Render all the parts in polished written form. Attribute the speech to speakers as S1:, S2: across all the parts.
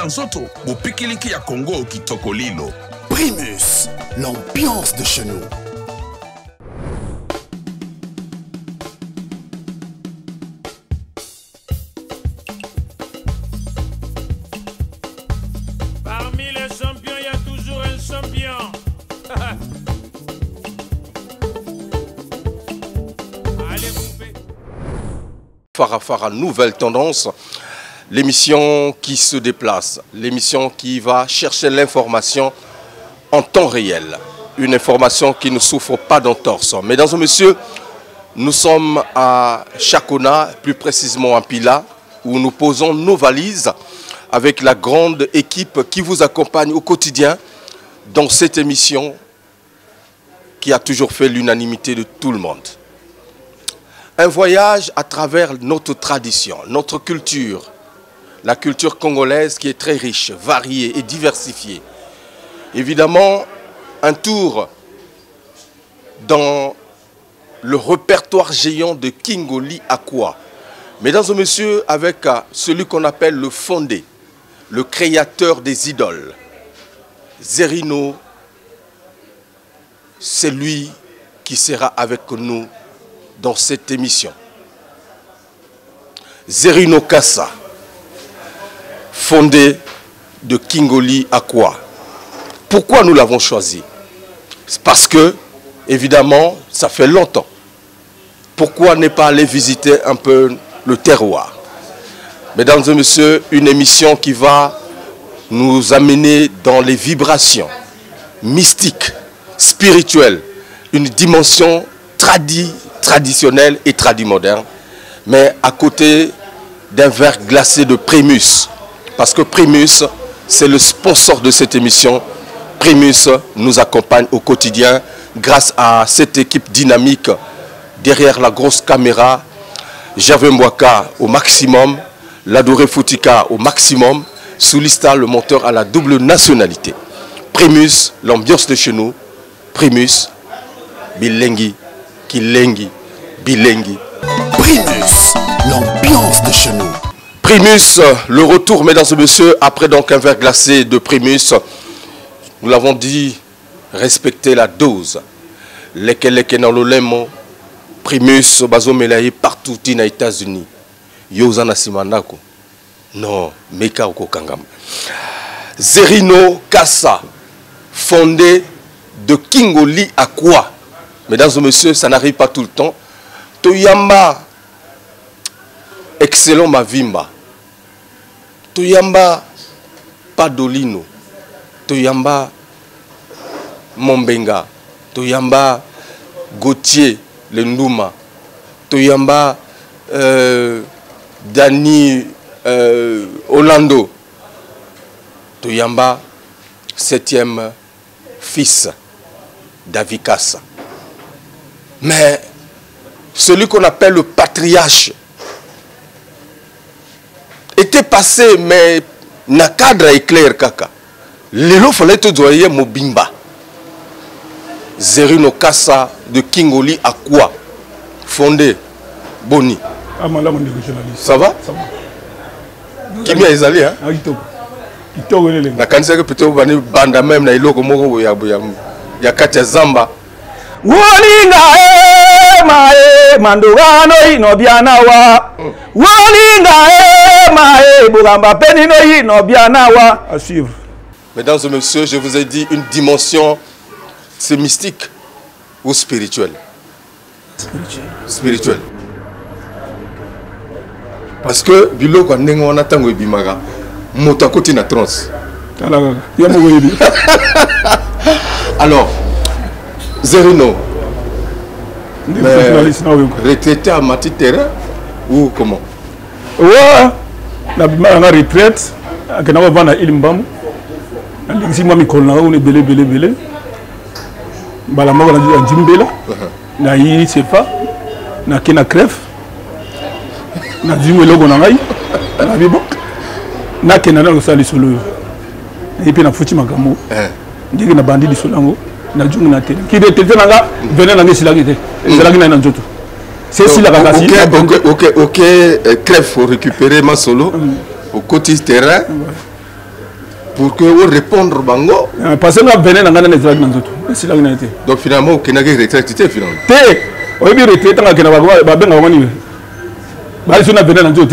S1: na nzoto bopikiliki ya Congo kitoko lilo.
S2: Primus, l'ambiance de chez nous.
S3: Parmi les champions, il y a toujours un champion. Allez, poupée.
S4: Farafara, nouvelle tendance. L'émission qui se déplace, l'émission qui va chercher l'information en temps réel. Une information qui ne souffre pas d'entorse. Mesdames et messieurs, nous sommes à Chakona, plus précisément à Pila, où nous posons nos valises avec la grande équipe qui vous accompagne au quotidien dans cette émission qui a toujours fait l'unanimité de tout le monde. Un voyage à travers notre tradition, notre culture, la culture congolaise qui est très riche, variée et diversifiée. Évidemment, un tour dans le répertoire géant de Kingoli Akwa. Mesdames et messieurs, avec celui qu'on appelle le fondé, le créateur des idoles, Zerino, c'est lui qui sera avec nous dans cette émission. Zerino Kassa, fondé de Kingoli Akwa. Pourquoi nous l'avons choisi? C'est parce que, évidemment, ça fait longtemps. Pourquoi ne pas aller visiter un peu le terroir? Mesdames et messieurs, une émission qui va nous amener dans les vibrations mystiques, spirituelles, une dimension traditionnelle et tradimoderne, mais à côté d'un verre glacé de Primus. Parce que Primus, c'est le sponsor de cette émission. Primus nous accompagne au quotidien grâce à cette équipe dynamique derrière la grosse caméra. Javé Mwaka au maximum, Ladoré Foutika au maximum, Soulista le monteur à la double nationalité. Primus, l'ambiance de chez nous. Primus, Bilengi, Kilengi, Bilengi.
S2: Primus, l'ambiance de chez nous.
S4: Primus, le retour, mesdames et messieurs, après donc un verre glacé de Primus. Nous l'avons dit, respectez la dose. Leke dans le lemo, Primus, bazo melaye partout aux États-Unis. Yozana Simanako. Non, Meka Oko Kangam. Zerino Kassa, fondé de Kingoli Akwa. Mesdames et messieurs, ça n'arrive pas tout le temps. Toyamba, excellent Mavimba. Toyamba, Padolino. Toyamba, Mombenga. Toyamba, Gauthier, le Ndouma. Toyamba, Dani Orlando. Toyamba, 7e fils d'Avikassa. Mais celui qu'on appelle le patriarche était passé, mais na cadre est clair kaka. Lelo fallait te doyer Mobimba. Zerino Kassa de Kingoli Akwa, fondé Boni. Ça va? Ça va. Qui m'y allé hein? Na kanisa que peut-être bani banda même na iloko moko ya katia zamba.
S5: Wolinga mae mandogano ino bianawa. Wolinga mae bugamba penino ino bianawa. À suivre.
S4: Mesdames et messieurs, je vous ai dit une dimension, c'est mystique ou spirituel? Spirituel. Parce que biloko ndenge wana tango ebimaga moto akoti na trance. Alors Zerino, retraité à Mati Terrain ou comment?
S5: Ouais, la retraite, à Kenava Vana Ilimbamu, à l'exima Mikolna, on est belé. Balamaga na Jimbela, na yi sefa, na Kena Cref, na Jimwe Logo Nangai, na Bibo, na Kena na Sali Solo, et puis na Fuchi Magamo, dit na Bandi di Solango. Qui était là, venez dans les silagité. C'est si la vacances.
S4: Ok, Crève, faut récupérer ma solo au côté terrain. pour que vous répondre bango.
S5: Parce que nous venons dans les états dans tout. C'est là que
S4: Donc finalement, vous n'avez pas retraité finalement.
S5: On est retraité dans la Kenya. Bah, si on a venu dans tout.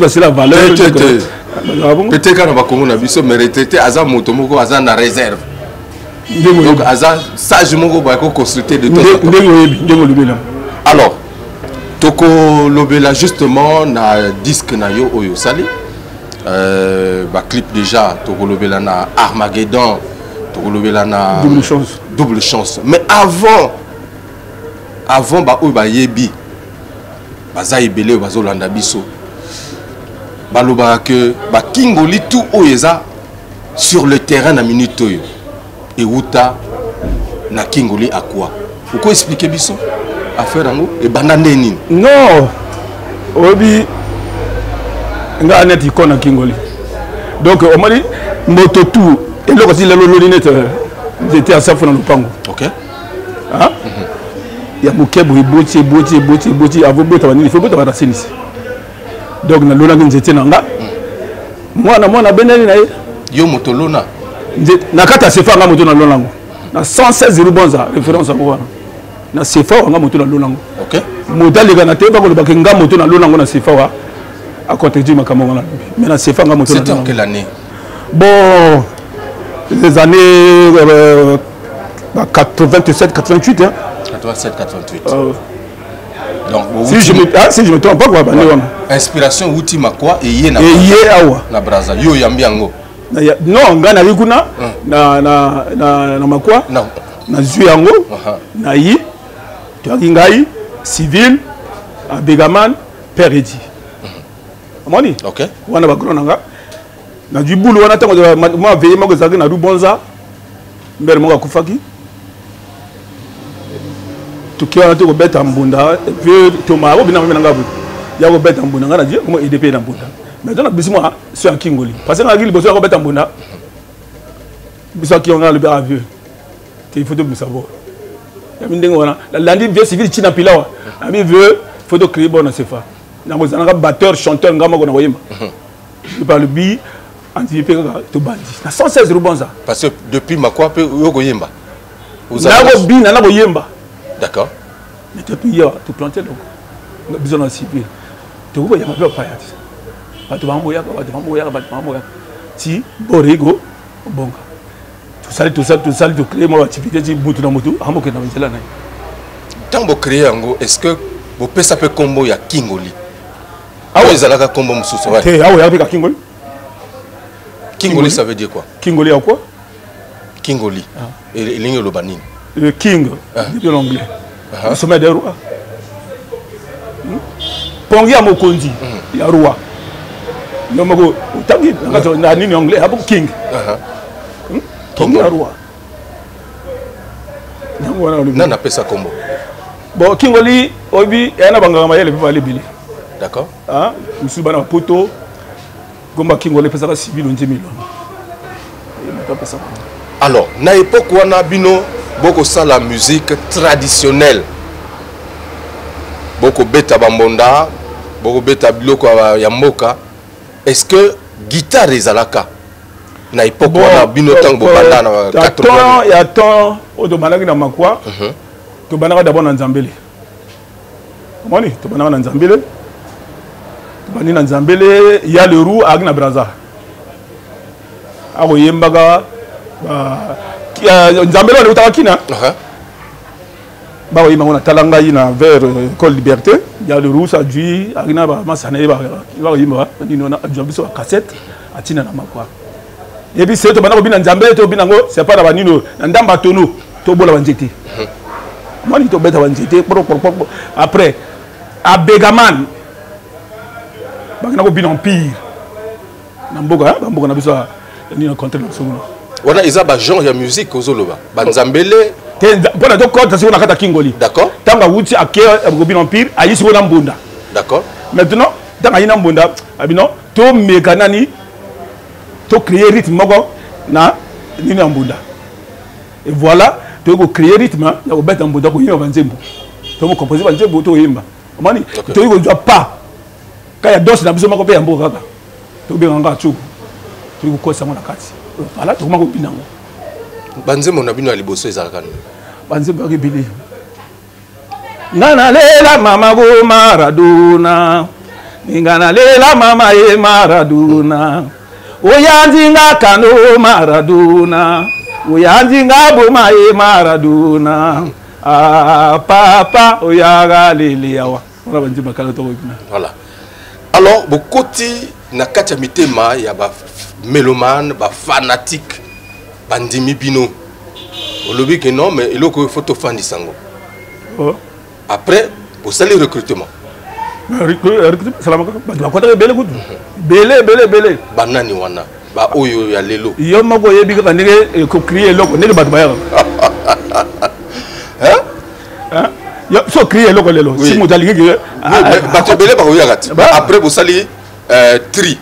S5: C'est la valeur.
S4: Peut-être qu'on va comme on a vu ça, mais retraité, Azam Motomoko, Azam na réserve. Donc Azam, sagement, on va consulter de temps en temps. Alors, Toko Lobela justement, na disque na yo oyo sali. Clip déjà, Toko Lobela na Armageddon, Toko Lobela na double chance. Mais avant ba yebi, baza ibele bazo landa biso. Baloba que ba Kingoli tout oyeza sur le terrain na minute oyo. Et Wuta na Kingoli à quoi? Pourquoi expliquer biso? Affaire en et banane nini?
S5: Non. Obi nga net ikona Kingoli. Donc on m'a dit moto tout et là aussi le lolinette j'étais à ça dans le pango.
S4: OK.
S5: Hein? Il y a beaucoup de boti avant de il faut pas passer ici. Donc na lona j'étais nanga. Moi na beneli na
S4: yo moto lona.
S5: Na kata sefa nga moto na lona. Na 116 rubonza référence à moi. Na sefa nga moto na lona.
S4: OK.
S5: Modali kana te ba ko ba nga moto na lona na sefa wa à côté du makamon là. Mais na sefa nga moto na lona.
S4: C'était en quelle année?
S5: Bon les années 87 88 hein.
S4: 87 88. Donc
S5: si je me trompe pas quoi ba
S4: inspiration wuti makwa et yé na
S5: awa
S4: na braza yo yambiango.
S5: Non ngana rikuna na makwa na zuyango na yi to ngai civil a Begaman Peredi. Amoni?
S4: OK.
S5: Wana ba gronanga na du boulot wana tango moi veiller mako zaki na Rubonza mbere moko akufaki tukiwa to beta mbunda vieux Thomas obina mena ngabu ya ko beta mbunda ngana di ko EDP na mbunda mais dans la bisimo sur Kingoli parce que na gili boso ko beta mbunda biso ki on a le bien vieux qu'il faut de savoir ya mindengo wana la landi vieux civil china pilawa ami vieux photo créer bon na sefa na ko zanaka batteur chanteur ngama ko na koyemba je parle bi anticipé to bandi na 116 Rubonza
S4: parce que depuis makwa pe yo koyemba
S5: na ko bi na ko yemba.
S4: D'accord.
S5: Mais depuis hier, tu plantais donc. On a besoin d'un civil. Tu vois, il y a un peu de paillettes. Tu vas mourir, si, Borigo, bon. Tout ça, tu crées mon activité, tu boutes dans moto, à mon que dans le là.
S4: Tant que vous créez un go, est-ce que vous pouvez s'appeler combo ya Kingoli? Ah oui, ça combo moussous. Ah
S5: oui, avec Kingoli.
S4: Kingoli, ça veut dire quoi?
S5: Kingoli à quoi?
S4: Kingoli. Et l'ingé le banin.
S5: Le king de l'anglais. Le sommet des rois. Pongi à Mokondi, il y a roi. Le mot, il y a un anglais, il king. Pongi à roi.
S4: Non, on appelle ça combo.
S5: Bon, Kingoli, Obi, il y a un bangama, il y a le billet.
S4: D'accord.
S5: Ah, je suis dans poto. Comme Kingoli, il fait ça civil, on dit millions.
S4: Alors, na époque où on a bino beaucoup ça la musique traditionnelle, beaucoup beta bambonda, beaucoup beta biloko ya mboka. Est-ce que guitare ezalaka na époque où on a bino tango banda na 80?
S5: Il y a temps au domanaki na makwa. To banaka d'abord na Nzambele. Moni, to banaka na Nzambele. To bani na Nzambele, il y a le roux à na Braza. Ako yembaga Nzambele on est utakina. Ba yima on talanga ina vers École Liberté, il y a le roux ça dui agina ba masana ba yima ni on a biso cassette atina na makwa. Et puis c'est to banako bina Nzambele to binango c'est pas na banino ndamba tono to bola banjeti. Moni to beta banjeti après à Begaman bakina ko bina empire na mboka na biso ni na contre na solo.
S4: Wana izaba genre ya musique ozoloba banzambele
S5: pour to compte sur na kata Kingoli.
S4: D'accord.
S5: Tanga wuti ake bina empire ayi siko na mbunda.
S4: D'accord.
S5: Maintenant tanga ina mbunda abino to mekanani to créer rythme moko na ni na mbunda. Et voilà, tu veux créer rythme, tu veux mettre un bout de couille au nzembo. Tu veux composer un nzembo to yimba. Mani, tu veux pas. Quand il y a d'autres dans besoin de un beau gaga. Tu veux bien un gâteau. tu ko ça na kati voilà to mako binango
S4: banze mona bino aliboso ezalaka
S5: banze ba rebeli ngana lela mama bo Maradona ngana lela mama e Maradona oyanzinga kano Maradona oyanzinga bo ma e Maradona papa oyaga lele yawa on banze bakala to bina
S4: voilà. Alors bokoti na kati ya mitema ya ba mélomane ba fanatique bandimi bino olobi que non mais eloko photo fan disango après vous allez recrutement
S5: belé
S4: banani wana ba oyo ya lelo
S5: yo mako yebi ka ndenge ko crier loko ndenge bato bayaka hein yo so crier loko lelo si motalingi que
S4: bato belé ba oyo gati après vous allez tri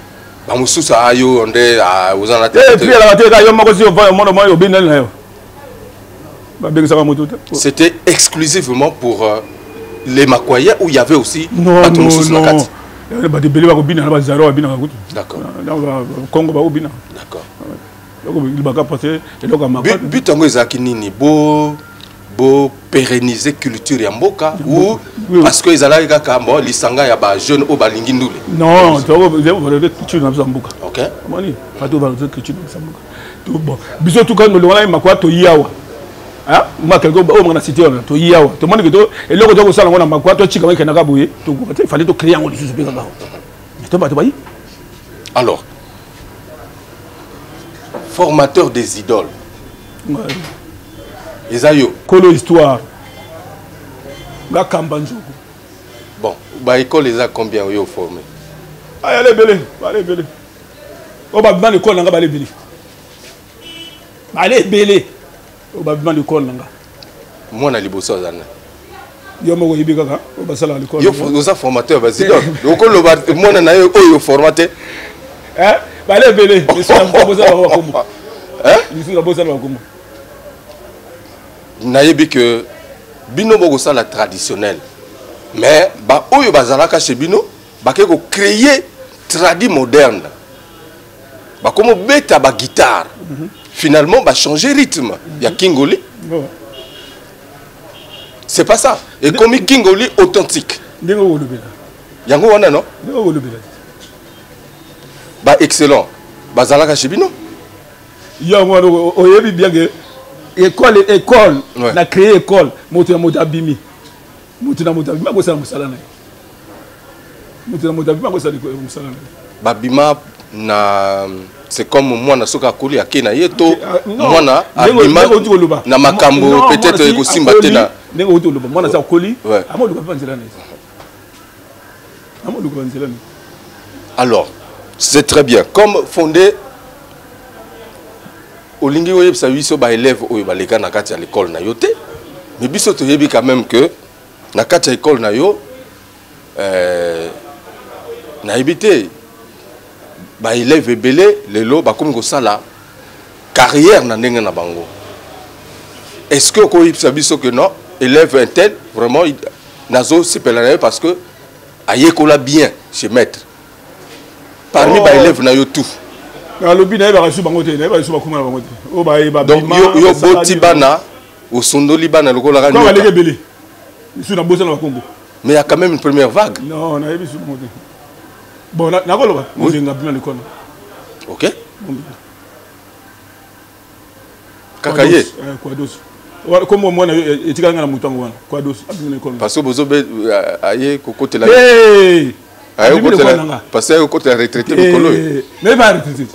S4: ba mususa ayo onde uzana
S5: te puis la bato ka yo mako si on mono moyo binel na yo ba bengisa ka moto.
S4: C'était exclusivement pour les Makoyens où il y avait aussi
S5: non.
S4: D'accord.
S5: Congo ba obina.
S4: D'accord.
S5: Il va passer et donc à Makoy.
S4: But ngo ezaki nini bo pérenniser culture ya mboka ou parce que ezala kaka bon lisanga ya ba jeune au balingi ndule.
S5: Non, tu vas culture na mboka.
S4: OK.
S5: Moni, pas to valoriser culture na mboka. Tout bon. Biso tout quand le wana Makoy to yawa. Ah, moi quelque chose on a cité on to yawa to moni que to et loko to sala ngona makwa to chika weke naka boye to il fallait to créer on lisusu peka ngao to ba to bayi.
S4: Alors formateur des idoles Esayo
S5: Kolo histoire la Kambanjo.
S4: Bon ba école eza combien yo formé
S5: allez belé o ba bimana école nga ba le belé allez belé o ba bimana école nga
S4: mwana liboso azana
S5: yo moko yibi kaka o ba sala l'école
S4: yo oza formateur ba idole okolo ba mwana na yo oyo formaté
S5: ba allez belé ici na boza ba komo ici na boza ba komo
S4: nayebi que bino boko sala traditionnel mais ba oyo bazalaka chez bino ba ke ko créer tradi moderne ba comme beta ba guitare finalement ba changer rythme ya Kingoli c'est pas ça et comme Kingoli authentique
S5: ndenge o lobela
S4: yango wana non
S5: ndenge o lobela
S4: ba excellent bazalaka chez bino
S5: yo ngwana o yebi bien que école
S4: ouais.
S5: Na créé école moto na moto abimi moto na moto abimi ko sala musala na moto na moto abimi ko sala musala na
S4: babima na c'est comme mwana soka koli akena yeto mwana abima na makambo peut-être ko simba tena
S5: ndenge o toloba mwana sa koli
S4: amolu
S5: ka panzela na amolu ka panzela na.
S4: Alors c'est très bien comme fondé olingi oye sa biso ba élève oyo ba leka na kati ya l'école na yo te mais biso to yebi quand même que na kati ya école na yo na éviter ba élève belé lelo ba comme ko sala carrière na ndenge na bango. Est-ce que ko yipsa biso que non élève un tel vraiment nazo sepelana parce que ayekola bien chez maître parmi ba élève na yo tout
S5: alobi na ba reçu bango te na ba reçu ba kuma bango te o ba ba
S4: donc yo boti bana au sondoli bana lokola ka
S5: nyoka leke belé isu na bosa na Congo
S4: mais il y a quand même une première vague
S5: non na yebi su bango te bon na koloba mo zinga bina l'école
S4: OK kakaye
S5: quoi dos comme moi na etika ngana mutango wana quoi dos abina l'école
S4: parce que bozo be aye kokotela parce que côté retraité
S5: mais va retraité.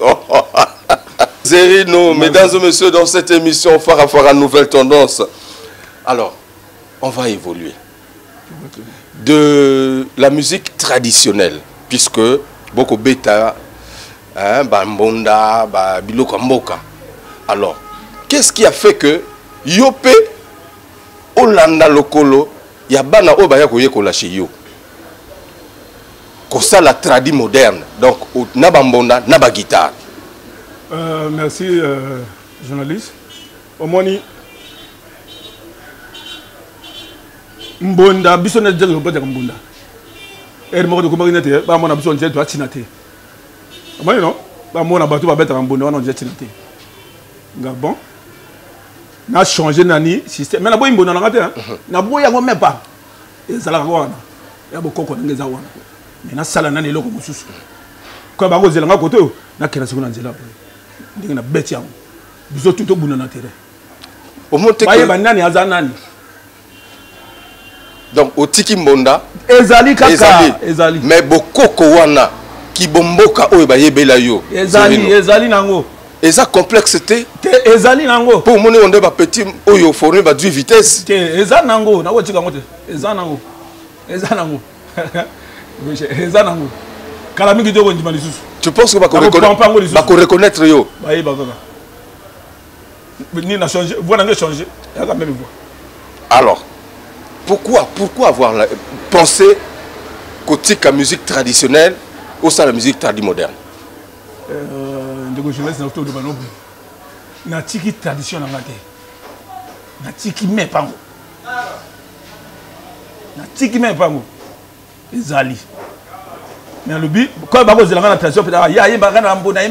S4: Zerino, mesdames et messieurs, dans cette émission Farafara Nouvelle Tendance. Alors, on va évoluer de la musique traditionnelle, puisque beaucoup bêta, bambonda, biloko mboka. Alors, qu'est-ce qui a fait que Yopé, Olanda Lokolo, Yabana Obaya Koyekola chez yo? Ça la tradi moderne donc nabambonda naba guitare.
S5: Merci journaliste. Au moins mbonda biso na djelo bota mbonda. Er mo ko ko maginate ba mo na biso nje to atinate. Amani non? bamona bato babetaka mbonda wana ondia tina te nga bon na changer nani système mais na boyi mbonda nanga te na boyi yango même pas ezalaka wana ya bokoko ndenge eza wana mais na sala nani eloko mosusu ko bango zelanga kote oyo nakenda siko na nzela ndenge na beti yango biso tu tobunda na terrain bayeba nani aza nani
S4: donc otiki mbonda
S5: ezali kaka ezali
S4: mais bokoko wana kibomboka oyo bayebela yo
S5: ezali nango
S4: eza complexe te
S5: ezali nango
S4: pour moni onde ba petit oyo former ba 8 vitesse
S5: te eza nango na wotika ngote eza nango eza nango kala mingi doko ndima lisusu
S4: tu penses que ba ko reconnaître yo
S5: bayeba kaka ni na changer voilà nga changer ya quand même voir
S4: alors pourquoi avoir pensé côté la musique traditionnelle ou ça la musique moderne
S5: ndeko jeunesse na autour de banobu na tiki tradition na ngate na tiki mepango ezali mais le but quand ba ko zelanga na tradition peut ya yeba kana mbunda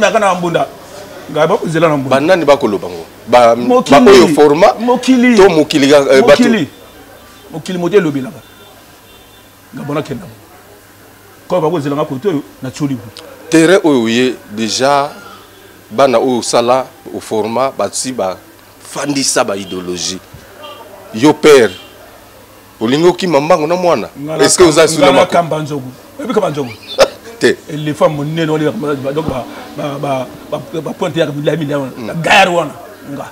S5: ngaba ko zelanga mbunda
S4: banani ba ko lobango ba oyo format
S5: mokili
S4: to mokili
S5: mokili modèle lobela ngabona kenda ko ba ko zelanga ko to na cholibu
S4: terrain oyo déjà bana oyo sala au format basi ba fandisa ba idéologie yo père olingo ki mambango na mwana est-ce que vous avez sur la
S5: kamba nzogo ebi kamba nzogo
S4: te
S5: les femmes monene on donc ba pointe ya bila mi la gare wana nga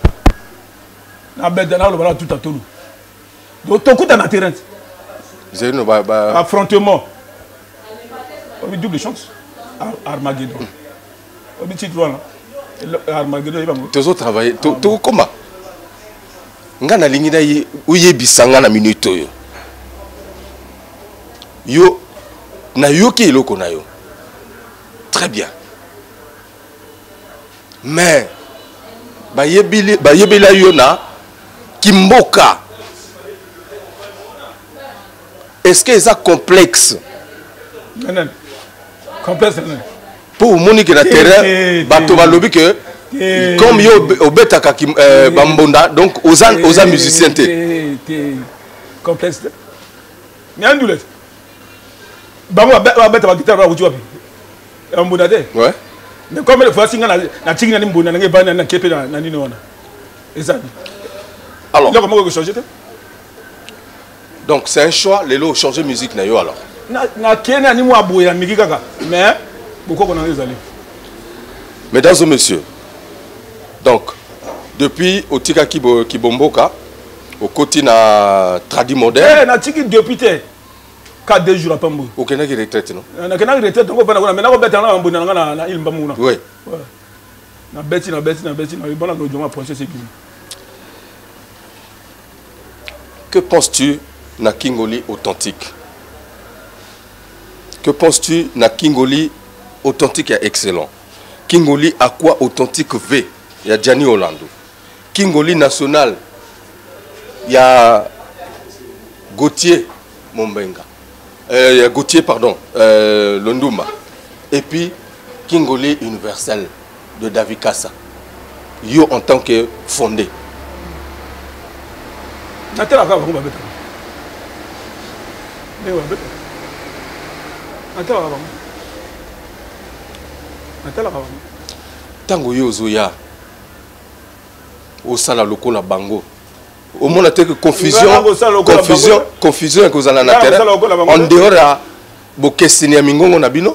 S5: na beda na lo bala tout à tout donc to kuta na terrain
S4: j'ai no ba
S5: affrontement on double chance Armageddon on dit voilà Armageddon va
S4: tous travailler tout comment ngana lingi na uyebisanga na minute oyo yo na yoki eloko na yo très bien mais bayebela yo na kimboka est-ce que c'est complexe
S5: non complexe
S4: pour monique na terrain bato balobi que comme yo obetaka bambonda donc aux musiciens
S5: te complexe mais andoulet bango beta ba guitare ba wuti mbonda te
S4: ouais
S5: mais comme le fois singa na tinga ni mbonda nge bana na kepe na nini wana ezali
S4: alors
S5: là comment que changer te
S4: donc c'est un choix les lots changer musique na yo alors
S5: na kena ni mwa boya miki kaka mais beaucoup na ezali
S4: mesdames et messieurs donc depuis otika kibomboka au côté na tradi moderne
S5: na tiki depuis te 4 jours après moi
S4: aucun qui retraite non
S5: na kena retraite donc bana mais na ko beta na mbona na ilmba muna
S4: oui
S5: na beti na bona no joma projet c'est
S4: que penses-tu na Kingoli authentique? Que penses-tu na Kingoli authentique et excellent? Kingoli à quoi authentique V? Il y a Gianni Orlando. Kingoli national, il y a Gauthier Mombenga. Gauthier, pardon, Londumba. Et puis Kingoli universel de David Kassa. Yo en tant que fondé. Tango yo zoya au sala lokola bango au monde a que confusion que vous allez na terrain en dehors à bokesini ya mingongo na bino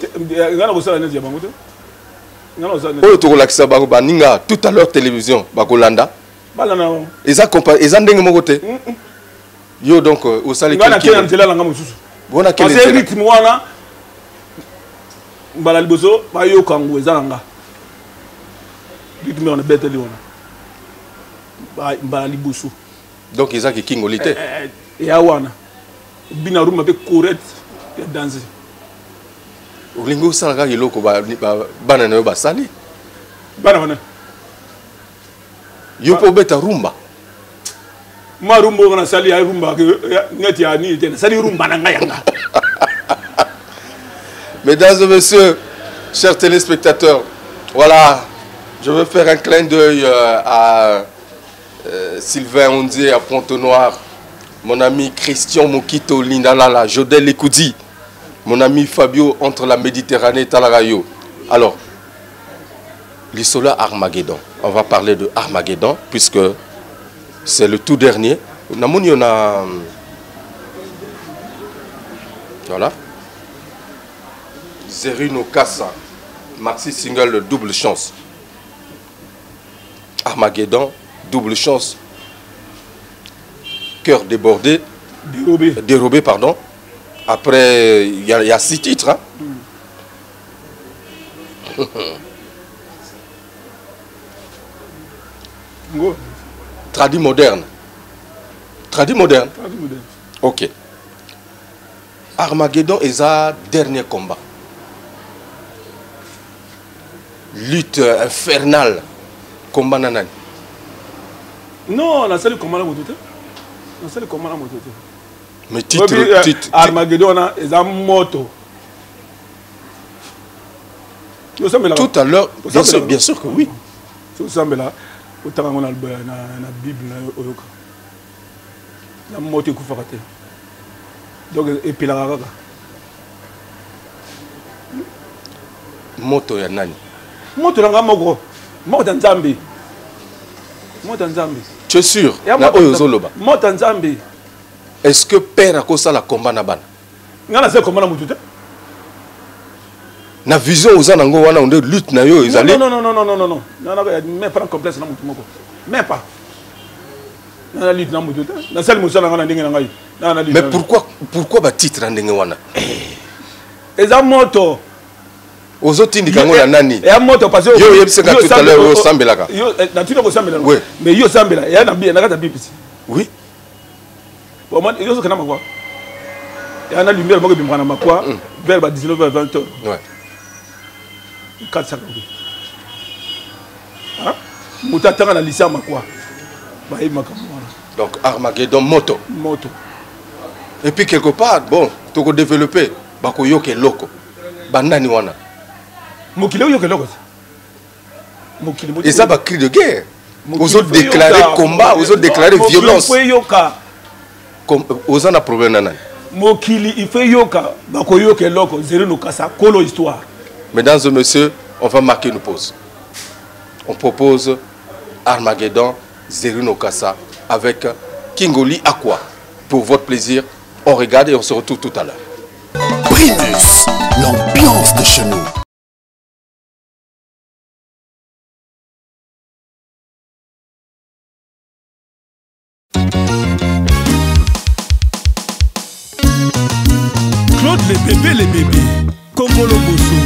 S4: oyo tokolakisa bango baninga tout à l'heure télévision bakolanda eza ndenge moko te yo donc au sala
S5: bona quel rythme wana mbala liboso bayo kango ezalanga rythme on beteli wana mbala liboso
S4: donc ils ont qui Kingoli te
S5: ya wana bina rumba be correct ya danser
S4: olingo sala ka yeloko bana na yo basali
S5: bana wana
S4: yo po beta rumba
S5: ma rumba wana sali ya rumba ngati ya ni te sali rumba na ngayanga.
S4: Mesdames et messieurs, chers téléspectateurs, Voilà, je veux faire un clin d'œil à Sylvain Ondé à Pointe-Noire, mon ami Christian Mokito Lindalala, Jodel Ekoudi, mon ami Fabio entre la Méditerranée et Talarayo. Alors, l'Isola Armageddon, on va parler de Armageddon puisque c'est le tout dernier. Namoni, on a... Voilà. Zerino Kassa, maxi single de double chance. Armageddon, double chance. Cœur débordé. Dérobé, pardon. Après, il y a 6 titres. Hein? Tradi moderne. Tradi moderne. Ok. Armageddon est un dernier combat. Lutte infernale. Combat nanani.
S5: Non, la seule combat là moto. La seule combat là moto.
S4: Mais titre,
S5: Armageddon est un moto.
S4: Tout à l'heure, bien sûr que oui.
S5: Tout ça, mais là, autant qu'on a la Bible, la moto est coupée. Donc, et puis la raga.
S4: Moto ya nani?
S5: Moto là, moto en Zambie. Moto en Zambie.
S4: Tu es sûr?
S5: Moto en Zambie.
S4: Est-ce que père a causé la combat na ban?
S5: Ngana c'est combat na moto.
S4: Na vision aux anango wana on de lutte na yo ils allaient.
S5: Non, mais pas complexe na moto moko. Mais pas. Na lutte na moto. Na seul moto na ngana ndenge na ngai.
S4: Mais pourquoi ba titre ndenge wana?
S5: Eza moto.
S4: Aux autres indikango na nani?
S5: Et moto parce que
S4: yo yebseka tout à l'heure au sambelaka.
S5: Yo na tino ko sambela.
S4: Oui.
S5: Mais yo sambela, ya na bi na kata bipisi.
S4: Oui.
S5: Bon moi yo so kana makwa. Ya na lumière moko bimana makwa vers 19h20.
S4: Ouais.
S5: 400 euros. Hein? Moutatanga na lycée makwa. Ba yi makamwa.
S4: Donc Armageddon moto.
S5: Moto.
S4: Et puis quelque part bon, toko développer bako yoke loko. Banani wana.
S5: Mokile yoke loko. Mokile.
S4: Et ça va cri de guerre. Aux autres déclarer combat, aux autres déclarer violence. Aux autres problème nanani.
S5: Mokili il fait yoka bako yoke loko Zerino Kassa kolo histoire.
S4: Mesdames et messieurs, on va marquer une pause. On propose Armageddon, Zerino Kassa avec Kingoli Aqua. Pour votre plaisir, on regarde et on se retrouve tout à l'heure.
S2: Primus, l'ambiance de chez nous.
S3: Claude les bébés, Kongolo Bosso,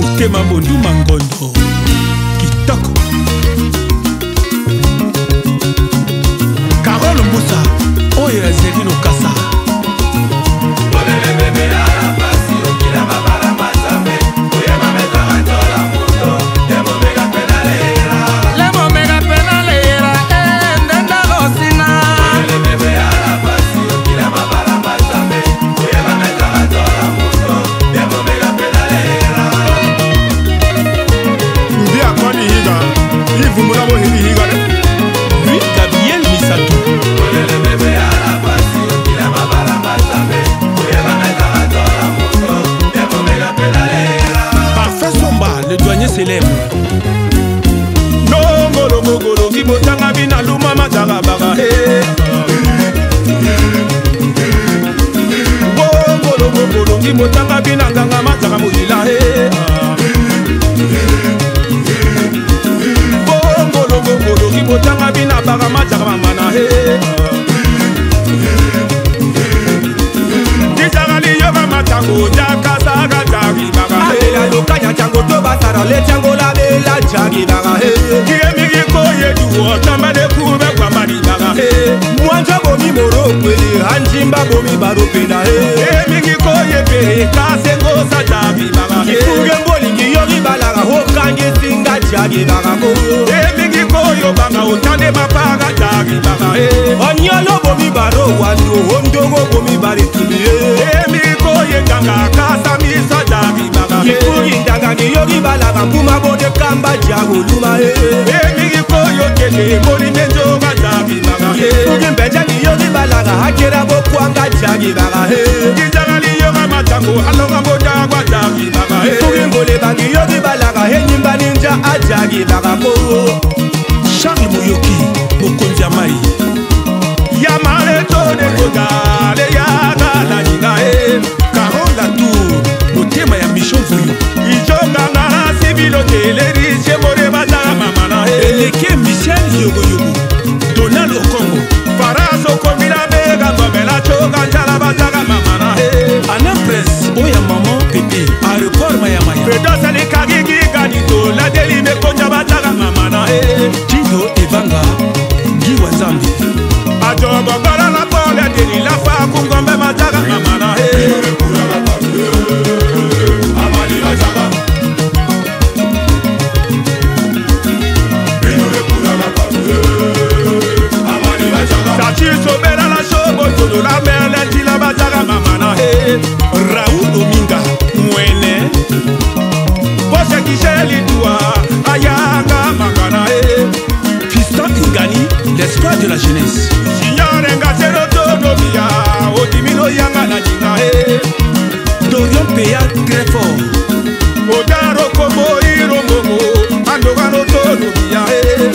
S3: Otema Bondu Mangondo, Kitoko. Carole Moussa, Oye Zerino Kassa.
S5: Lui, Gabriel Misato.
S3: Parfait Somba, le douanier célèbre.
S5: No golo golo ki botanga bina luma matara baga he. Golo ki botanga bina ganga matara mulila he. Golo ki botanga bina baga matara mangana he. Disarali yoga matango jaka saga jagi baga he. La lokanya jango to basara le jango la bela jagi baga he. Kiemigi koye duo tamba de kube kwa mari baga he. Mwanja bomi moro kwele hanjimba bomi baro pena he. Kiemigi koye pe kasengo sa jagi baga he. Kifuge mbolingi yogi balaga hokange singa jagi baga ko. Kiemigi koyo banga utane mapaga jagi baga he. Onyolo bomi baro wando ondogo bomi bari tuli he. Kiemigi koye ganga kasa misa jagi baga he. Kifugi ndanga yogi balaga kuma bode ka
S6: kamba jago luma mingi koyo kele moni menjo jagi baga Mugi mbeja ni yogi balaga hakira bokwanga jagi baga Gizagali yoga matango alonga moja kwa jagi baga Mugi mbole bangi yogi balaga nyimba ninja ajagi baga ko Charles Muyoki mokonzi ya mai Yamale tone kodale yaga la jinga Carole Latour motema ya mission vuyo Ijonga ngara sibilo teleri Chemore bazara mamana Eleke Michel Yogo Yogo Donald Okongo Faraso Komila Bega Gomela Choga Njala bazara mamana Anna Press Oya Maman Pepe Aeroport Maya Maya Pedo Sali Kagigi Ganito La Deli Mekonja bazara mamana Gino Evanga Giwa Zambi Ajobo Gara la Pole Deli La Fa Kungombe bazara mamana Amali bazara Sachi sobera la shobo todo la merle tila bazara mamana Raoul Dominga Mwene Boshe Kisheli Dua Ayanga Magana Fiston Ingani l'espoir de la jeunesse Signore Ngasero Tonomia Odimino Yanga la Jinga Dorian Peya très fort Odaro Komo Iromomo Andogano Tonomia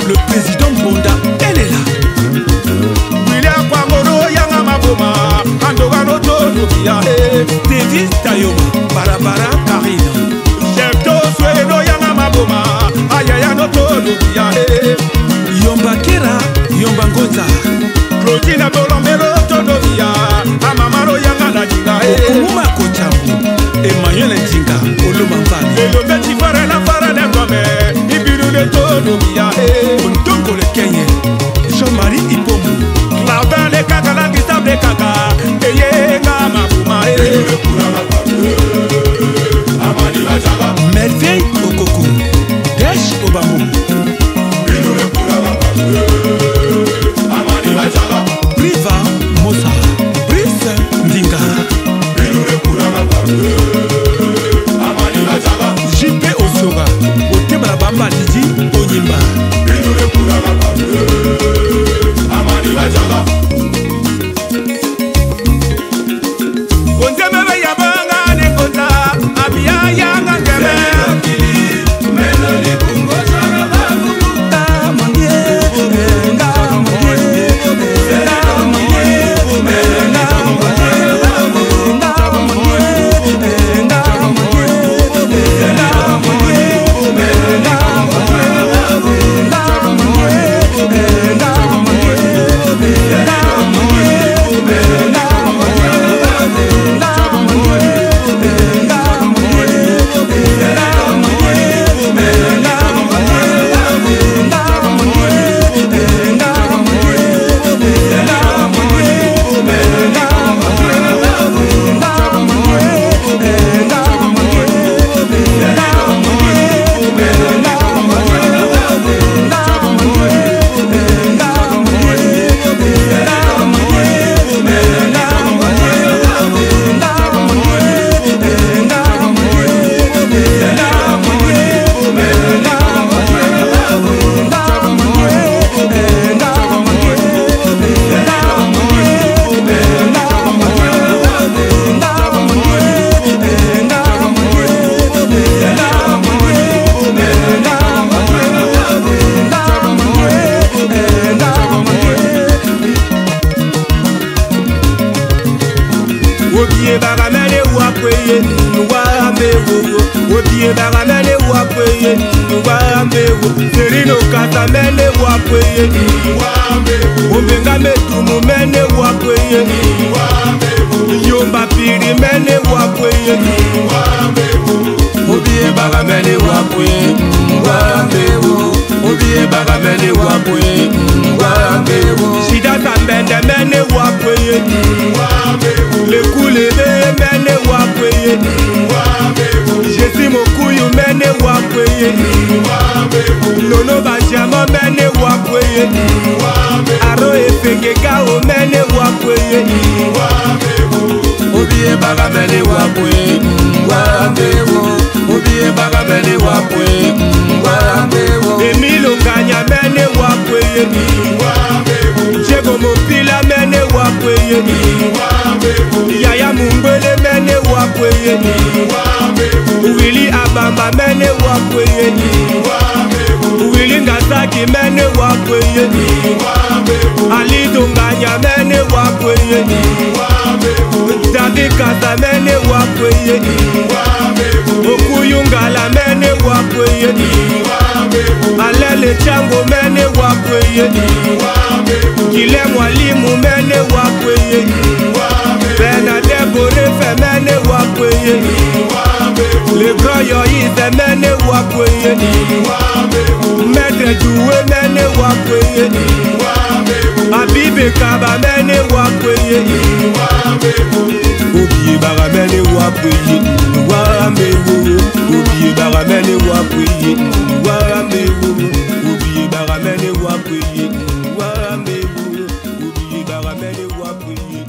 S6: Le président Bonda elle est là William Kwangoro Yanga Maboma Andogano Tonomia Davis Tayoma Barabara Karina Chef Tosweno Yanga Maboma Ayayano Tonomia Yomba Kera Yomba Ngoza Claudine Bolomero Tonomia Amamaro Yanga la Jinga Okumuma Kochambu Emmanuel Ntinga Olomambani Elometi Fara la Fara de Gome Ibiru de Tonomia Ontongo le Kenye Jean-Marie Ipomu Claudin le Kaka la Gustave le Kaka Eyenga Mabuma Merveille Okoko Desh Obamou Priva Mosa Brice Ndinga JP Osoga Otebala Bamba Lidi Onyimba Onzemebe Yabanga Nekota Abia Yanga Ngebe Melody Bungo Saraba Obie bagamele wakweye nuwaambewo Obie bagamele wakweye nuwaambewo Serino katamele wakweye nuwaambewo Obenga metumu mene wakweye nuwaambewo Yomba piri mene wakweye nuwaambewo Obie bagamele wakweye nuwaambewo Obie bagamele wakweye nuwaambewo Shida tambende mene wakweye nuwaambewo Lekulebe mene wakweye Jesi mokuyu mene wakweye Nono bajama mene wakweye Aro efenge gao mene wakweye Obie baga mene wakweye Willy Abamba mene wakweye Willy Ngasaki mene wakweye Ali Dunganya mene wakweye David Kasa mene wakweye Okuyungala mene wakweye Alele Chango mene wakweye Kile Mwalimu mene wakweye Benade Borefe mene wakweye Le grand Yoïse mene wakweye Maître Doué mene wakweye Abibe Kaba mene wakweye Oublié Baramene wakweye Warambe Oublié Baramene wakweye Warambe Oublié Baramene wakweye Warambe Oublié Baramene wakweye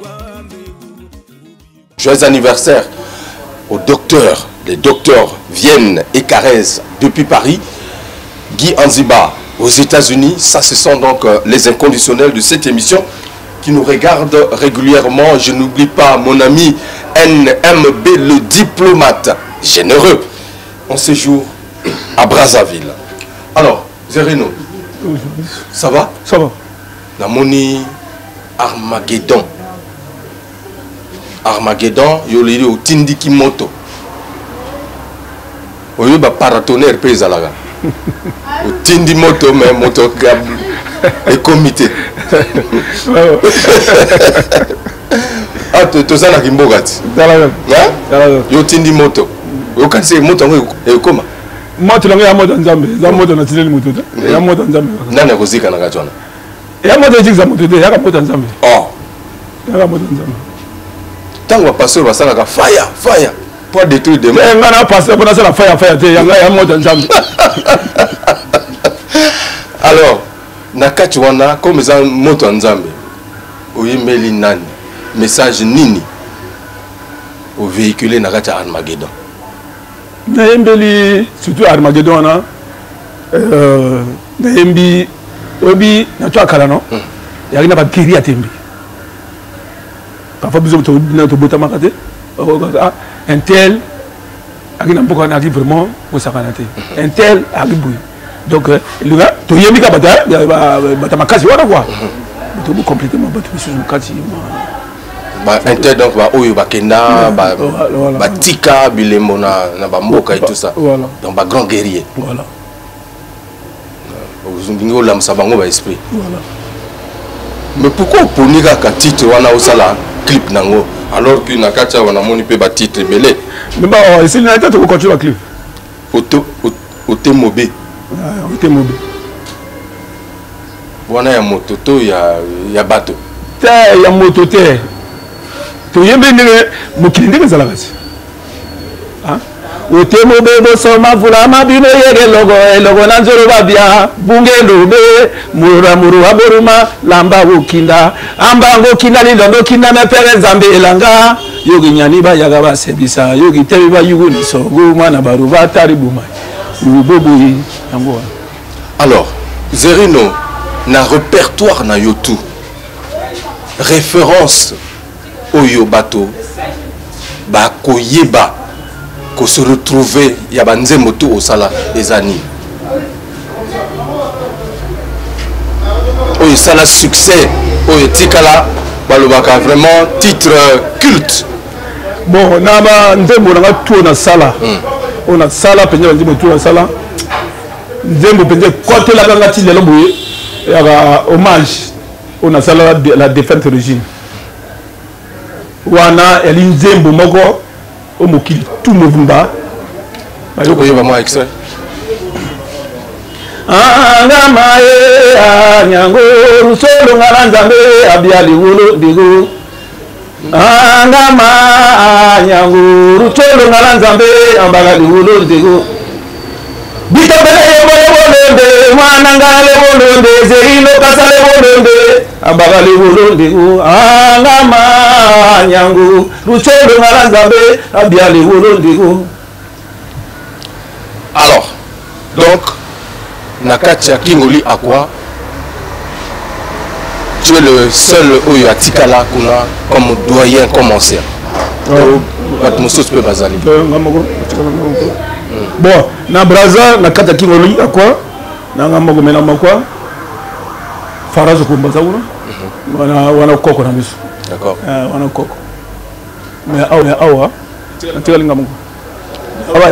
S6: Warambe.
S4: Joyeux anniversaire aux docteurs. Les docteurs viennent et caressent depuis Paris. Guy Anziba aux États-Unis. Ça, ce sont donc les inconditionnels de cette émission qui nous regardent régulièrement. Je n'oublie pas mon ami NMB, le diplomate généreux, en séjour à Brazzaville. Alors, Zerino, ça va?
S5: Ça va.
S4: Namoni Armageddon. Armageddon, yoliri au Tindiki Moto. Oyo ba paratonnerre pesa laga. Au Tindi Moto, mais moto câble et comité. Ah, tu ça na kimbogati.
S5: Dalaga.
S4: Hein? Yo Tindi Moto. Yo kanse moto ngo e koma.
S5: Moto langa ya moto nzambe. Za moto na tileli moto. Ya moto nzambe.
S4: Nani akozika na gachona?
S5: Ya moto jikza moto de, ya ka moto nzambe.
S4: Oh.
S5: Ya moto nzambe.
S4: Tant que pasteur va salaka fire, fire. Pour détruire des
S5: mais ngana pasteur pour ça la fire te yanga ya moto nzambe.
S4: Alors, nakati wana comme ça moto nzambe. Oyembeli nani? Message nini? Au véhiculé nakati Armageddon.
S5: Nayembeli surtout Armageddon na nayembi obi na twa kala no. Ya ina ba kiri atembi. Parfois besoin de botter ma côté. Un tel agina beaucoup na vraiment au sakanate. Un tel agibou. Donc le gars to yemi ka bata makasi wana quoi. To bu complètement bata sur makasi.
S4: Ba un tel donc ba oyo ba kenda ba tika bilembo na ba mboka et tout ça. Donc ba grand guerrier.
S5: Voilà.
S4: Vous l'âme sabango ba esprit. Voilà. Mais pourquoi pour niga ka titre wana osala clip nango alors que nakacha wana moni pe ba titre belé?
S5: Mais bah c'est une tête au continuer clip.
S4: Ote mobé.
S5: Ote mobé.
S4: Wana ya moto to ya bato.
S5: Te ya moto te. To yembe ndenge mokili ndenge zala basi. Hein? Ote mobé bo soma vula mabino yege logo na nzoro babia bungendo be muramuru aboruma lamba wokinda ambango kinda lindo kinda me pere zambe elanga yogi nyani ba yaga ba sebisa yogi tebi ba yugo ni so go mana baruba taribuma uboboyi yango.
S4: Alors Zerino na répertoire na yotu référence oyo bato ba koyeba ko se retrouver ya banze moto au sala ezani oyo sala succès oyo tikala balobaka vraiment titre culte.
S5: Bon naba nzembo na tout na sala on a sala penye nzembo tout na sala nzembo penye côté la ganga ti lelo boye ya hommage on a sala la défunte régime wana eli nzembo moko au mokili tout mouvement
S4: bayoko yeba moi extrait
S5: angama nyango rusolo ngala nzambe abiali wolo digo angama nyango rusolo ngala nzambe ambagali wolo digo bitobele wolonde mwana ngale wolonde zerilo kasale wolonde ambagali wolo digo angama nyango rusolo ngala nzambe abiali wolo digo.
S4: Alors donc Nakacha Kingoli à quoi? Tu es le seul Oyo Atikala Kuna comme doyen, comme ancien. bato mosusu mpe bazali
S5: bon na braza na kati ya kingoli akwa na nga moko mena makwa farazo kumbaza kuna wana koko na miso
S4: d'accord
S5: wana koko mais awa natikali nga moko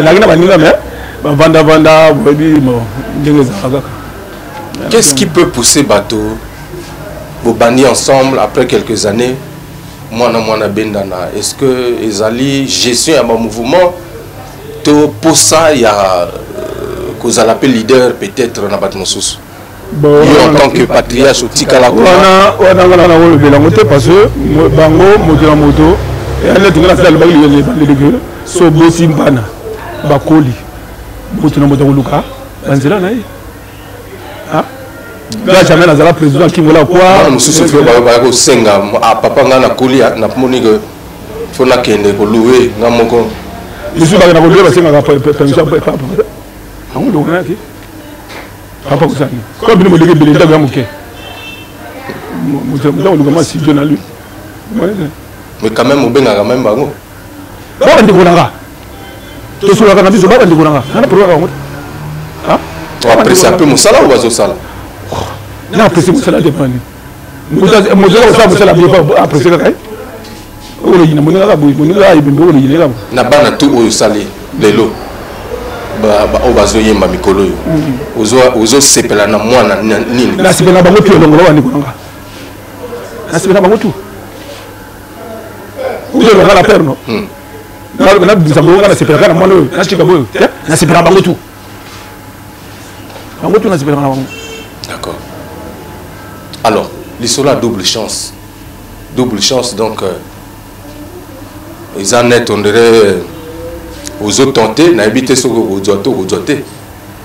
S5: nakina baninga me bavanda boyebi ndenge ezalaka kaka.
S4: Qu'est-ce qui peut pousser bateau bobandi ensemble après quelques années mwana bendana? Est-ce que ezali gestion ya mouvement to posa ya kozala pe leader peut-être na bato mosusu en tant que patriarche otikala
S5: wana olobela te parce que bango moto na moto ane tongana sala lobaki lebandedeke so bosi mpana bakoli moto na moto akoluka banzela na ye là jamais nazala président kingola kwa
S4: mosusu mpe baya kosenga papa nga nakoli namoni ke fo nakende koluwe nga moko
S5: biso bakenda koluwe basengaka permission papa ango longanaki papa kosani ko bino moleke ebele ndako ya moke moto olukama studio na lui
S4: mais quand même obengaka même bango
S5: babandeko nanga tosolaka na biso babandeko nanga ngana problème bango
S4: apprécie mpe mosala oyo bazosala
S5: na apprécie mosala te pani mozala kosala mosala apprécie kaka oloyina moningaka boye moningaka ebembe oloyina ekamo
S4: na bana tu oyo osali lelo oyo bazoyemba mikolo oyo ozosepela na mwana nini?
S5: nasepela na bango tu elongo babandeko nanga nasepela na bango tu ozolonga na pere no nabimisa bongo nga nasepelaka na mwana oyo natika boyo nasepela na bango tu nasepelaka na bango.
S4: D'accord. Alors, l'histoire a double chance donc ils en est on dirait aux autres tentés n'a habité sur au doigté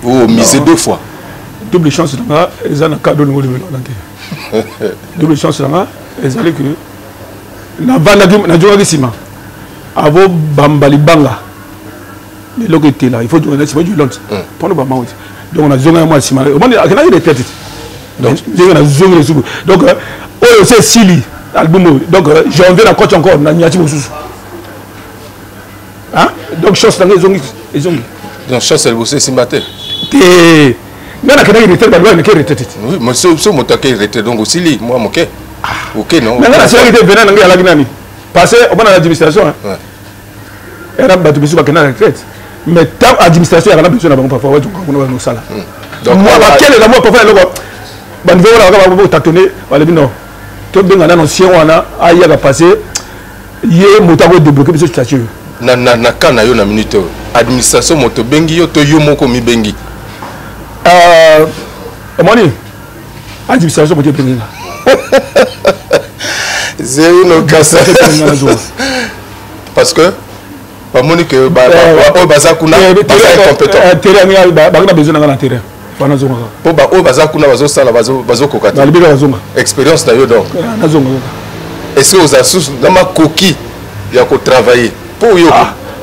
S4: ou miser deux fois
S5: double chance là ils en a cadeau nouveau double chance là ils allaient que na banda na joga kisima avo bambali banga le logo était là il faut donner c'est pas du long pour le bamba donc on a zonga moi sima on a il est tête donc oh c'est Sili album donc janvier la coach encore na nyati mosusu hein donc chance dans les ongi
S4: donc chance elle bossait simbate
S5: té na kana il était balwa que retraité
S4: oui moi so motake retraité donc Sili moi moké OK non
S5: na c'est était venant ngi ala ginani parce que on a l'administration hein era batu bisu bakena retraite mais tant administration ya kana bisu na bango parfois wa donc on sala donc moi quel est la moi parfois le bandivyo wala ba tâtonner wala bino to benga na ancien wana aya passer ye motako débloquer biso situation
S4: na kana yo na minute administration moto bengi yo to yo moko mi bengi
S5: moni administration moto bengi
S4: zéro no kasa parce que ba moni que ba baza kuna baza compétent
S5: terrain ba na besoin na terrain bana zonga
S4: po ba o baza kuna bazosala bazokokata
S5: balibika bazonga
S4: expérience na yo donc
S5: na zonga
S4: est-ce que aux asus na makoki ya ko travailler po yo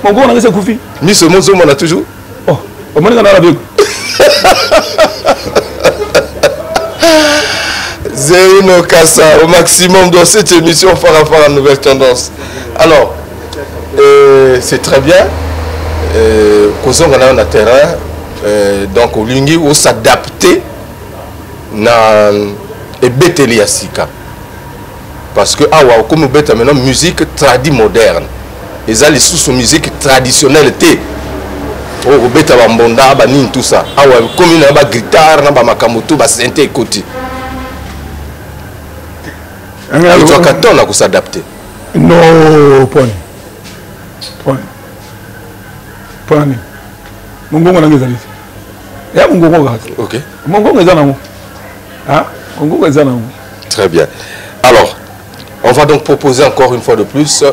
S5: mon gars on a laissé Koufi
S4: ni ce mot on a toujours
S5: oh on m'a dit na radio
S4: Zéro no kasa au maximum dans cette émission Farafara Nouvelle Tendance. Alors c'est très bien kozonga na na terrain donc olingi o s'adapter na ebeteli ya sika parce que awa comme beta maintenant musique tradi moderne et les sous musique traditionnelle té o beta ba mbonda ba nini tout ça awa comme na ba guitare na ba makamoto ba synthé côté il doit qu'attendre à s'adapter
S5: non point mongongo na ngezali ya mongongo gati
S4: OK
S5: mongongo ezana mo ah mongongo ezana mo
S4: très bien alors on va donc proposer encore une fois de plus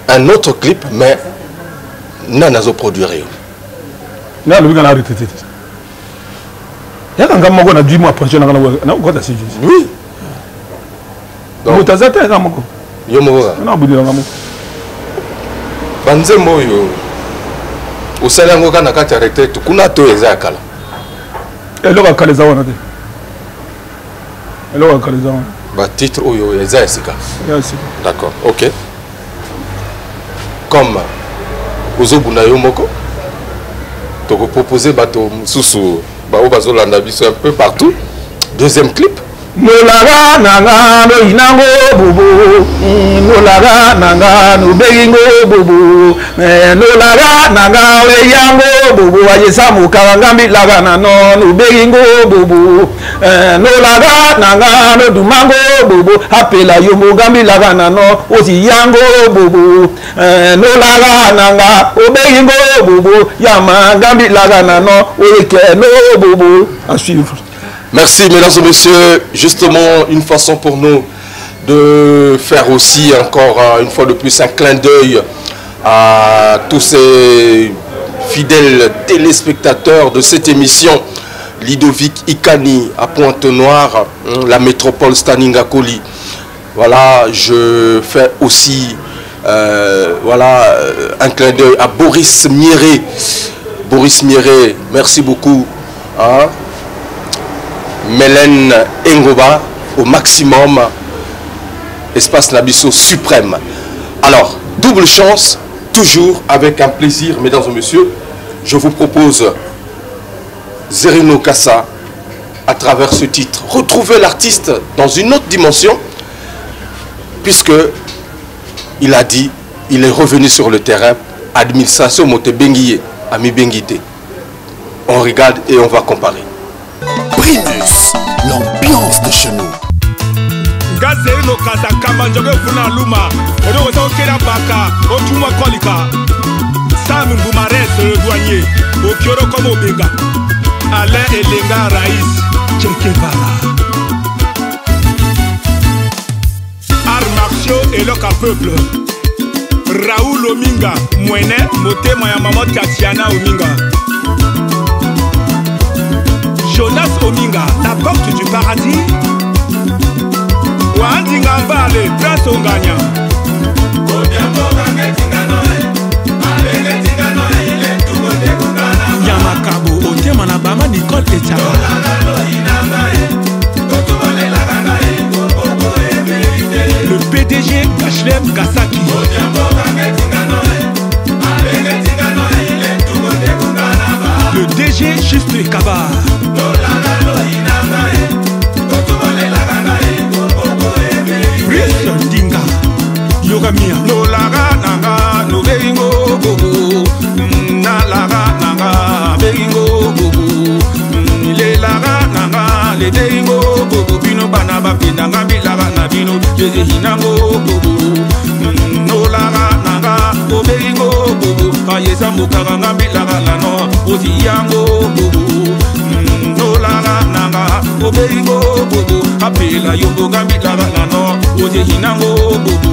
S4: un autre clip mais nanazo produire
S5: na le bingana retraité ya kanga moko na 10 mois pension na ko ta siju
S4: oui
S5: donc mutazata nga moko
S4: yo moko
S5: na budi nga moko
S4: banzembo yo osala yango kana kati ya retraite kuna to eza ya kala
S5: eloko akala eza wana te eloko akala eza wana
S4: batitre oyo eza ya sika
S5: ya sika
S4: d'accord OK comme ozobuna yo moko toko proposer bato mususu bao bazolanda biso un peu partout. Deuxième clip.
S5: Nolaga nanga no inango bubu, nolaga nanga no begingo bubu, nolaga nanga we yango bubu, ayesa mukarangambi laga nano no begingo bubu, nolaga nanga no dumango bubu, apela yomo gambi laga nano osi yango bubu, nolaga nanga o begingo bubu, yama gambi laga nano oike no bubu. À suivre.
S4: Merci mesdames et messieurs, justement une façon pour nous de faire aussi encore une fois de plus un clin d'œil à tous ces fidèles téléspectateurs de cette émission Ludovic Ikani à Pointe-Noire, la métropole Staningakoli. Voilà, je fais aussi un clin d'œil à Boris Mieré. Boris Mieré, merci beaucoup. Hein? Mélène Engoba au maximum, espace Nabiso suprême. Alors, double chance, toujours avec un plaisir, mesdames et messieurs. Je vous propose Zerino Kassa à travers ce titre. Retrouvez l'artiste dans une autre dimension, puisque il a dit, il est revenu sur le terrain, administration Mote Benguié, Ami Benguité. On regarde et on va comparer.
S2: Primus, l'ambiance de chez nous.
S6: Gazé no kasa kamba njoge funa luma. Odo ozo kera baka, otuma kolika. Sam Mboumares le douanier, Okioro comme Obega. Alain Elenga Raïs, Che Guevara. Arts martiaux et local peuple. Raoul Ominga, Mwene, Moté Mayamamo Tatiana Ominga. Jonas Ominga, la porte du paradis. Wandinga Vale, Prince Onganya. Yamakabo, Otema Nabama, Nicole Etiara. Le PDG Kachlem Gasaki. Le DG Juste Kaba. Brice Dinga Yogamia. No laga nanga, no beringo bobo. Na laga nanga, beringo bobo. Le laga nanga, le beringo bobo. Bino banaba pinanga bilaga na bino. Jeze hinango bobo. No laga nanga, o beringo bobo. Ayesa mukanga bilaga na no. Ozi yango bobo. No laga nanga, o beringo bobo. Apela yombo gambi laga na no. Ozi hinango bobo.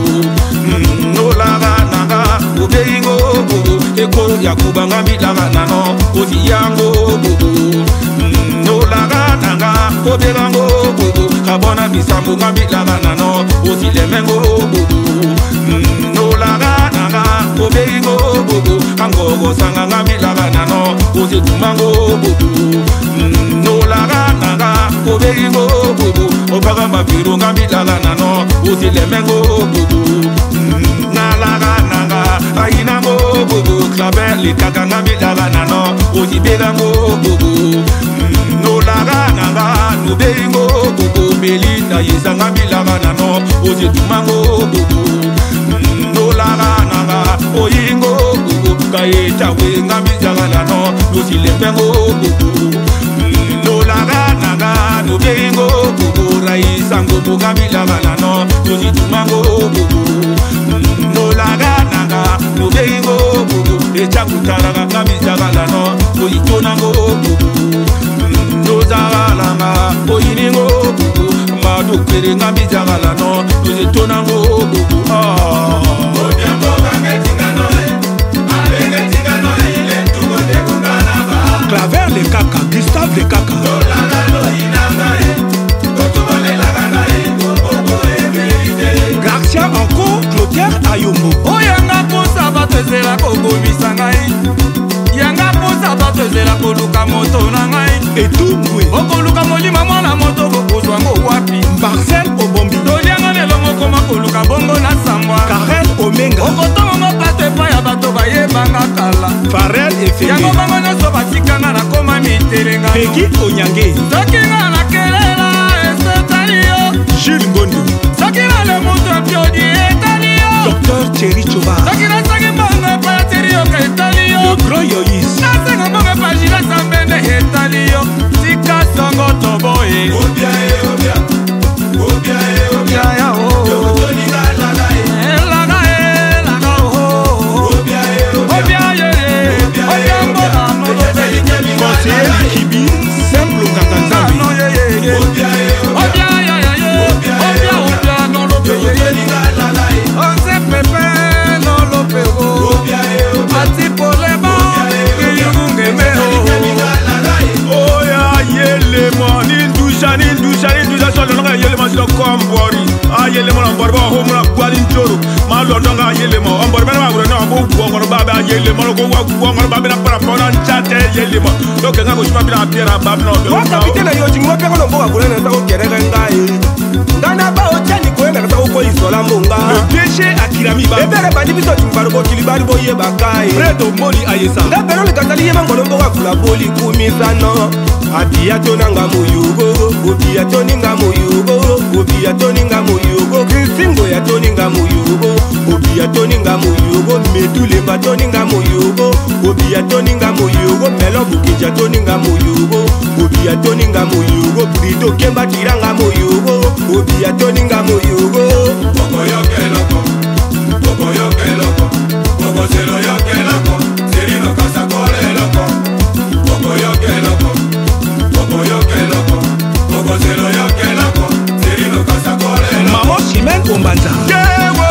S6: No laga nanga, o beringo bobo. Eko yakuba gambi laga na no. Ozi yango bobo. No laga nanga, o berango bobo. Kabona bisambo gambi laga na no. Ozi lemengo bobo. No laga nanga, o beringo bobo. Angogo sanga gambi laga na no. Ozi tumango bobo. No laga nanga, o beringo bobo. Obaga mapiro gambi laga na no. Ozi lemengo bobo. Na laga nanga, ayinango bobo. Klaber le kaka gambi laga na no. Ozi berango bobo. No laga nanga, no beringo bobo. Belinda yezanga bilaga na no. Ozi tumango bobo. No laga nanga, oyingo bobo. Kaeta wenga bizaga na no. Ozi lemengo bobo. No laga nanga, no beringo bobo. Raisango boga bilaga na no. Ozi tumango bobo. No laga nanga, no beringo bobo. Echa kutaraga bizaga na no. Ozi tonango bobo. No zagalanga, oyiningo bobo. Madu kerenga bizaga no. Ozi tonango bobo. Claver le kaka, Gustave le kaka. Garcia encore, Clotaire Ayombo.
S7: Oh yanga posa batezela kobomisa ngai. Yanga posa batezela koluka moto na ngai.
S6: Et tout moué.
S7: Okoluka molima mwana moto bokozwa ngo wapi.
S6: Marcel Obombi.
S7: Tolianga lelo moko makoluka bongo na sambwa.
S6: Karen Omenga.
S7: Okotongo plate pa
S6: Farel et Fenge.
S7: Yango bango nyonso batikanga nakoma mitelenga.
S6: Peggy Onyange.
S7: Soki nga nakelela esetali yo.
S6: Jules Ngondu.
S7: Soki nale moto apiodi etali yo.
S6: Docteur Thierry Choba.
S7: Soki nasaki mbongo epa Thierry Yoka etali yo.
S6: Le Grand Yoïs.
S7: Nasenga mbongo epa Jila Sambende etali yo. Sika songo toboye.
S6: Obia e obia. Obia e obia.
S7: Ya o.
S6: Conseiller Kibi, simple Kanganzambi.
S8: wakapite na yo jingo pe kono mboka kuna na kereka ngai ngana ba otani ko na ta ko isola mbonga
S6: Le DG Akirami Ba.
S8: ebere bandi biso timbaro ko kilibari boye bakai
S6: Fredo Moli Ayesa.
S8: ngapero likatali yema ngolo mboka kula boli kumisano abia tonanga muyugo obia toninga muyugo obia toninga muyugo krisingo ya toninga muyugo obia toninga muyugo medulemba toninga muyugo obia toninga muyugo melo bukija toninga muyugo obia toninga muyugo brito kemba tiranga muyugo obia toninga muyugo
S6: Okoyo keloko. Okoyo keloko. Okoselo yo keloko. Serino kasakole loko. Okoyo keloko. Okoyo keloko. Okoselo yo keloko. Serino kasakole loko. Maman Chimène Ombanza. Gewo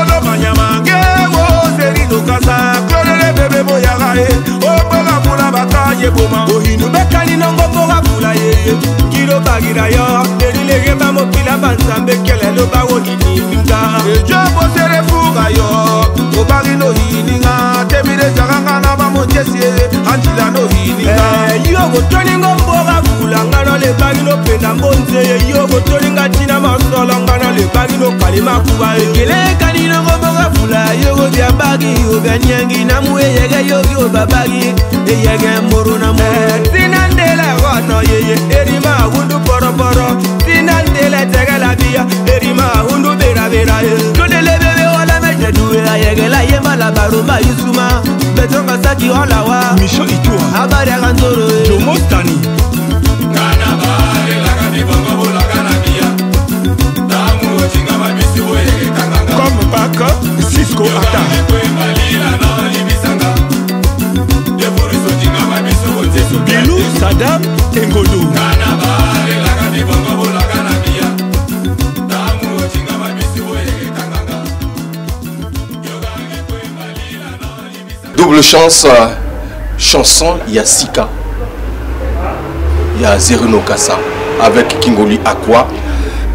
S6: no manyama. Gewo Serino kasa. Klonele bebe boyaga e. Oboga mula bataye boma.
S8: ohinu bekali nongo mboka fula yeye kilo bagira yo erilege bamokila banzambe kelelo bawonininga
S6: Ejo bosere fuga yo. Obagi no hininga. Temire jaganga na bamojesi. Anjila no hininga.
S8: yogo toningo mboka fula ngano lebagi no penda mbonze yogo toninga tina masolo ngano lebagi no kalima kuba
S9: Kele kani nongo mboka fula yogo bia bagi obenyengi na muye yege yogi obabagi eyege muru na mu
S8: sinandele gono yeye erima hundu boro boro sinandele tegela bia erima hundu bera bera
S9: Kodele bebe wala meje duwe ayege la yema la baruma yusuma Betonga saki hola wa
S6: Micho Itua.
S9: Habari ya kanzoro
S6: Jomo Stani. Comme Baka, Cisco Ata. Bilou Saddam Engodo.
S4: Double chance, chanson, il y a Sika, il y a Zerino Kassa avec Kingoli Aqua,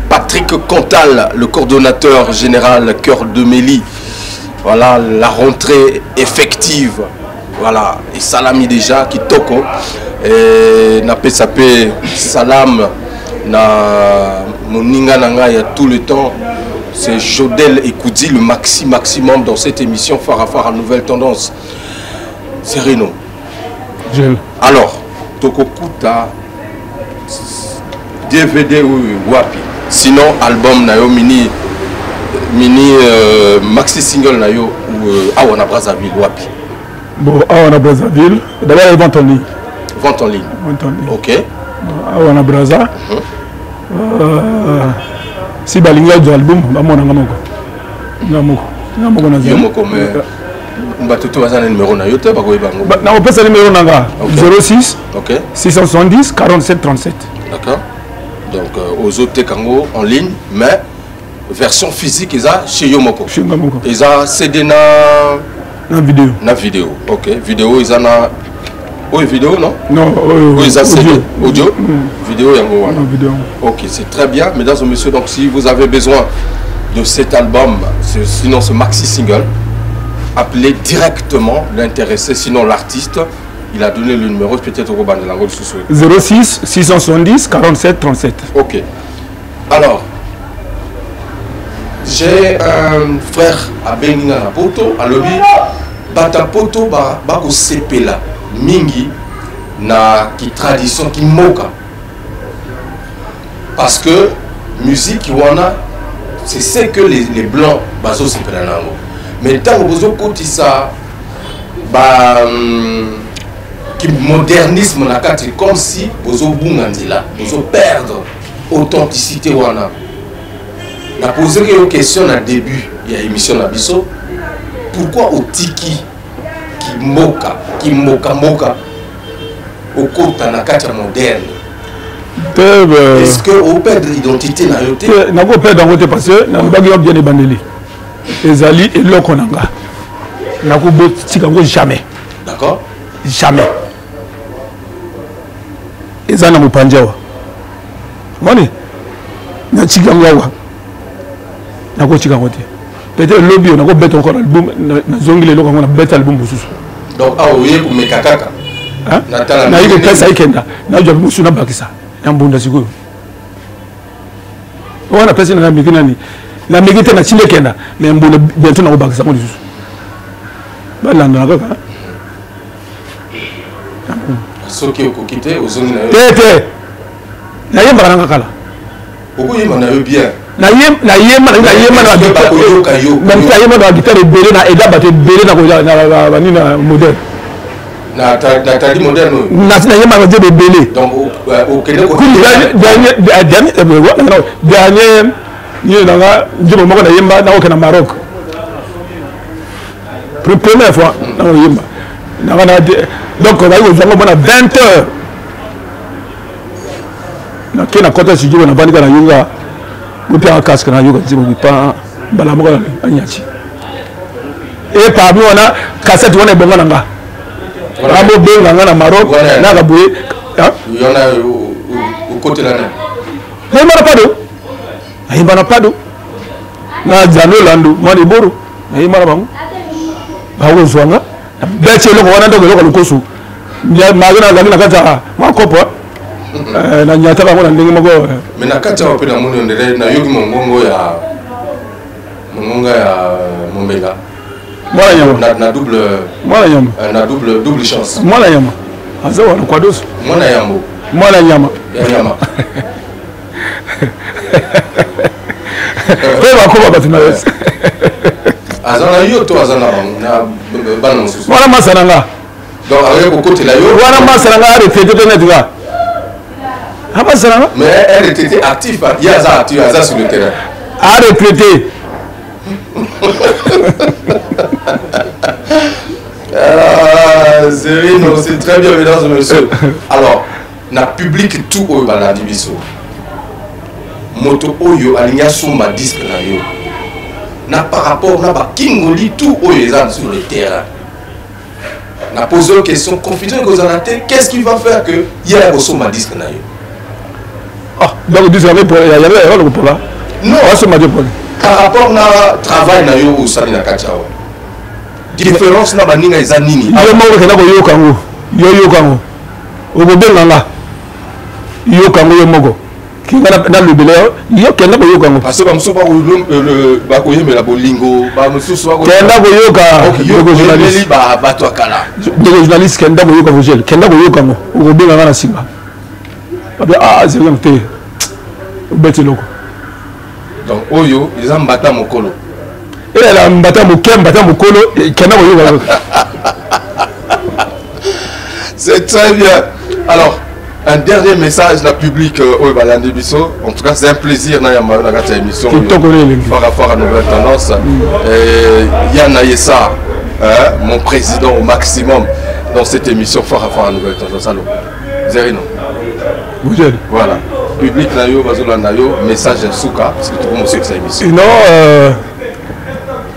S4: Patrick Cantal, le coordonnateur général Cœur de Méli. Voilà la rentrée effective. Voilà, et Salami déjà qui toko. Et na pesapé Salam na moninga nanga il y a tout le temps. C'est Jodel et Koudi, le maximum dans cette émission Farafara Nouvelle Tendance. C'est Reno. Alors, Tokokuta DVD ou Wapi. Sinon, album Nayo mini maxi single Nayo ou Awana Brazzaville Wapi.
S5: Bon, Awana Brazzaville. D'abord, il vente en ligne.
S4: Vente en ligne. Ok.
S5: Awana Brazza. Si balinga du album, bamona ngamoko. Ngamoko na zero.
S4: Yomoko mais batutu bazana numéro na yote ba koyeba ngo.
S5: Na opesa numéro nanga 06
S4: OK
S5: 670 47 37.
S4: D'accord. Donc aux autres kango en ligne mais version physique eza chez Yomoko.
S5: Chez Ngamoko.
S4: Eza CD na
S5: vidéo.
S4: Na vidéo. OK, vidéo eza na oui, vidéo non?
S5: Non,
S4: oui, ça c'est audio. Vidéo yango wana.
S5: Vidéo.
S4: OK, c'est très bien mesdames et messieurs. Donc si vous avez besoin de cet album, sinon ce maxi single, appelez directement l'intéressé, sinon l'artiste, il a donné le numéro peut-être au Bandelango de Soussou.
S5: 06 670 47 37.
S4: OK. Alors, j'ai un frère à Beninga Napoto, à Lobby. batapoto bako sepela mingi na ki tradition ki moka parce que musique wana c'est ce que les blancs bazo sepela nango mais tant bozo kotisa qui modernisme na kati comme si bozo bungandila bozo perdre authenticité wana na poser une question na début il y a émission na biso pourquoi otiki qui moka au kota na kati moderne est-ce que au perdre l'identité na yote
S5: na ko perdre ngote parce que na bagi bien ebandeli ezali eloko nanga na ko botika ngo jamais
S4: d'accord
S5: jamais ezana mupanjawa moni na chika ngawa na ko chika ngote peut-être lobby on a ko bête encore album na zongile loko ngona bête album bususu
S4: donc aoye ku mekakaka
S5: hein na yiko pesa ikenda na jo musu na bakisa na mbunda siko wana pesa na mikina ni na mikite na chile kenda mais mbunda bientôt na ko bakisa mo bususu balanda kaka
S4: soki okokite ozongi na yo
S5: tete na yemba kana kala
S4: okoyema na yo bien
S5: na yema na guitare même ta yema na guitare belé na eda baté belé na ko na nina moderne
S4: na tadi moderne
S5: na yema na de belé
S4: donc au kene ko dernier ni na nga ndimo moko na yemba na ko na Maroc première fois na yemba na donc on va y aller pendant 20 heures na kena kota studio na bandika na yunga Mupia casque na yoga zibo bipa bala moko anyachi et parmi on a cassette on est bonga nanga ramo benga na Maroc na kaboué hein yona au côté là
S5: na imana pado na jano lando moni boro na imana bangu bawo zwanga beche loko wana ndo loko lukosu ya magana ngani na kata makopo na nyata bango na ndenge moko
S4: mais na kati wa pena muno ndele na yogi mongongo ya Mombenga
S5: mwana nyama
S4: na double
S5: mwana nyama
S4: na double chance
S5: mwana nyama azawa na kwa dosu mwana nyama
S4: ya nyama
S5: kwa kwa batina yes
S4: azana yo to azana na bana mususu
S5: mwana masaranga
S4: donc avec ko côté la yo
S5: mwana masaranga retraité de netga haba saranga
S4: mais elle était active il y a ça sur le terrain
S5: a retraité
S4: c'est très bien mesdames et messieurs alors na public tout au baladi biso moto oyo alinya suma disque na yo na par rapport na ba Kingoli tout oyo ezan sur le terrain na poser une question confusion que vous en avez qu'est-ce qui va faire que hier au suma disque na yo
S5: ah donc disque avec il y avait le pour là
S4: non
S5: suma de pour
S4: par rapport na travail na yo usali na kachao différence na baninga ezan nini
S5: ayo mo ke na ko yo kango obobenga nga yo kango yo moko kinga na lubele yo kenda ko yo kango
S4: parce que bamusuba ba ko yemela bolingo ba mususu ba ko
S5: kenda ko yo ka
S4: yo journaliste ba bato akala
S5: de journaliste kenda ko yo ka vogel kenda ko yo kango obobenga nga na simba ah c'est bien te obeti loko
S4: donc oyo ils ont mbata mokolo
S5: et la mbata mokolo kenda ko yo kango
S4: c'est très bien alors un dernier message na public au Balandi Bisso. En tout cas, c'est un plaisir na yama na cette émission par rapport à Nouvelle Tendance. Yana Yessa, mon président au maximum dans cette émission par rapport à Nouvelle Tendance. Allô, Zerino. Voilà. Public na yo bazola na yo message souka parce que tout le monde sait que c'est émission.
S5: Non,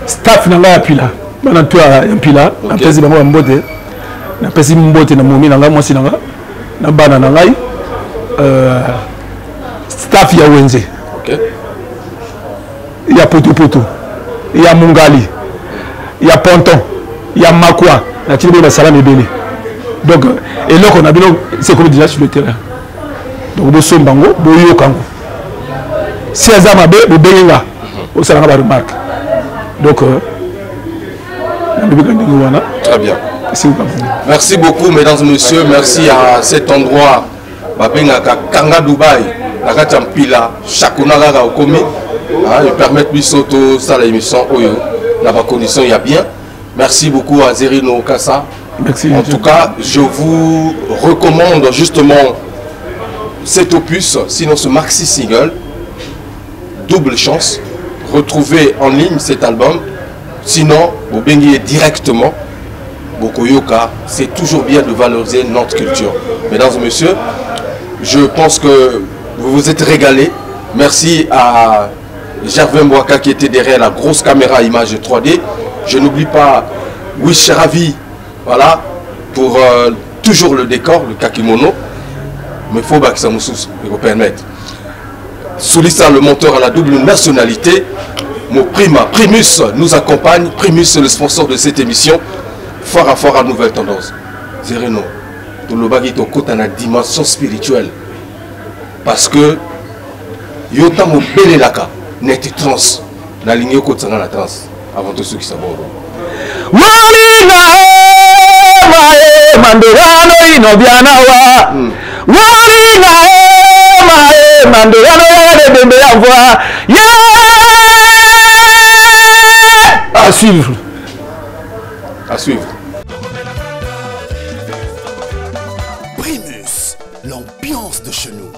S5: staff na la pila. Bana toi un pila, un pesi bango mbote. Na pesi mbote na momi na nga mwasi na nga. Na bana na ngai staff ya wenze
S4: okay
S5: ya poto ya mungali ya ponton ya makwa na tili ba salam ebele donc eloko na bino c'est comme déjà sur le terrain donc bo sombango bo yokango si azama be bo benga o sala ba remarque donc
S4: Très bien. Merci beaucoup, mesdames et messieurs. Merci à cet endroit. Kanga Dubaï, la Pila, Chakunaga Okomi. Ils permettent de sauter ça l'émission. Dans ma condition, il y a bien. Merci beaucoup à Zerino Kassa.
S5: Merci.
S4: En tout cas, je vous recommande justement cet opus, sinon ce maxi single, Double Chance. Retrouvez en ligne cet album. Sinon, vous baignez directement. Bokoyoka, c'est toujours bien de valoriser notre culture. Mesdames et messieurs, je pense que vous vous êtes régalés. Merci à Gervais Mwaka qui était derrière la grosse caméra image 3D. Je n'oublie pas Wish Ravi, voilà, pour toujours le décor, le kakimono. Mais il faut que ça me permette. Soulissa, le monteur à la double nationalité. Mon Primus nous accompagne. Primus, le sponsor de cette émission. Fort à Nouvelle Tendance. Zerino, tout le bagage est côté dans la dimension spirituelle. Parce que Yota mo belelaka net trans na ligne côté dans la trans avant tout ce qui s'aborde.
S5: Walina mandorano inobianawa. Walina mandorano de bembe avoir. À suivre.
S4: À suivre.
S2: Primus, l'ambiance de chez nous.